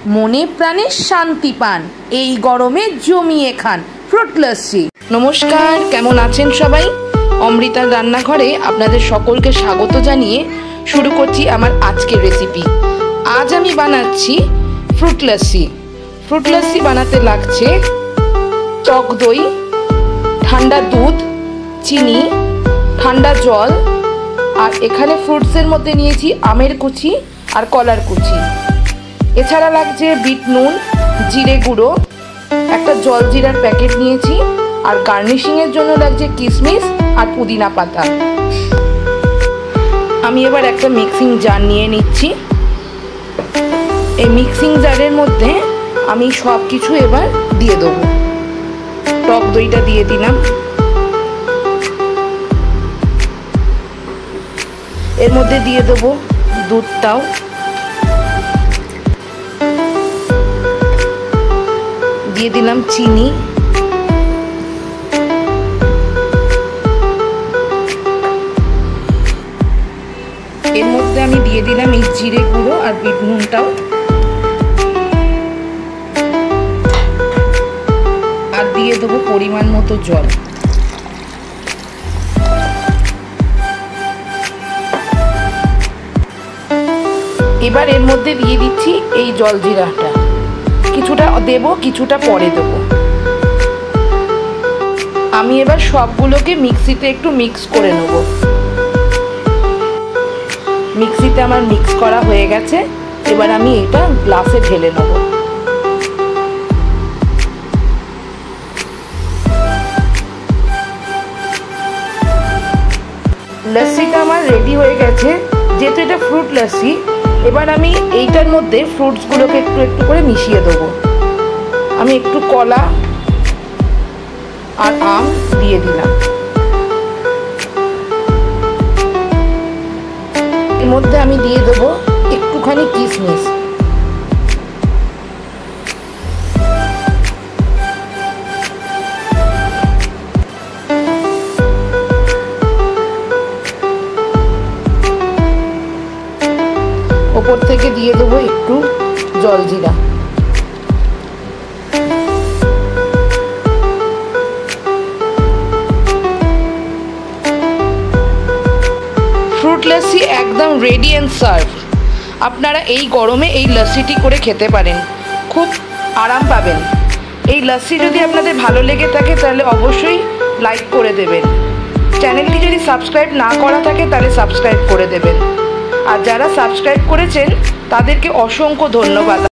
মনে প্রাণে শান্তি পান, এই গরমে জমিয়ে খান ফ্রুট লস্যি। নমস্কার, কেমন আছেন সবাই? অমৃতার রান্নাঘরে আপনাদের সকলকে স্বাগত জানিয়ে শুরু করছি আমার আজকের রেসিপি। আজ আমি বানাচ্ছি ফ্রুট লস্যি। ফ্রুট লস্যি বানাতে লাগছে টক দই, ঠান্ডা দুধ, চিনি, ঠান্ডা জল, আর এখানে ফ্রুটসের মধ্যে নিয়েছি আমের কুচি আর কলার কুচি। এছাড়া লাগছে বিট নুন, জিরে গুঁড়ো, একটা জলজিরার প্যাকেট নিয়েছি, আর গার্নিশিংয়ের জন্য লাগছে কিশমিশ আর পুদিনা পাতা। আমি এবার একটা মিক্সিং জার নিয়ে নিচ্ছি। এই মিক্সিং জারের মধ্যে আমি সব কিছু এবার দিয়ে দেবো। টক দইটা দিয়ে দিলাম, এর মধ্যে দিয়ে দেবো দুধটাও, দিয়ে দিলাম চিনি, এর মধ্যে আমি দিয়ে দিলাম এই জিরে গুঁড়ো আর বিট নুনটাও, আর দিয়ে দেবো পরিমাণ মতো জল। এবার এর মধ্যে দিয়ে দিচ্ছি এই জলজিরাটা, কিছুটা দেব, কিছুটা পরে দেবো। আমি এবার সবগুলোকে মিক্সিতে একটু মিক্স করে নেব। মিক্সিতে আমার মিক্স করা হয়ে গেছে, এবার আমি এটা গ্লাসে ঢেলে নেব। লস্যিটা আমার রেডি হয়ে গেছে। যেহেতু এটা ফ্রুট লস্যি, এবার আমি এইটার মধ্যে ফ্রুটসগুলোকে একটু একটু করে মিশিয়ে দেবো। আমি একটু কলা আর আম দিয়ে দিলাম। এর মধ্যে আমি দিয়ে দেবো একটুখানি কিশমিশ। ওপর থেকে দিয়ে দেবো একটু জলজিরা। ফ্রুট লস্যি একদম রেডি অ্যান্ড সার্ভ। আপনারা এই গরমে এই লস্যিটি করে খেতে পারেন, খুব আরাম পাবেন। এই লস্যি যদি আপনাদের ভালো লেগে থাকে তাহলে অবশ্যই লাইক করে দেবেন। চ্যানেলটি যদি সাবস্ক্রাইব না করা থাকে তাহলে সাবস্ক্রাইব করে দেবেন। আর যারা সাবস্ক্রাইব করেছেন তাদেরকে অসংখ্য ধন্যবাদ।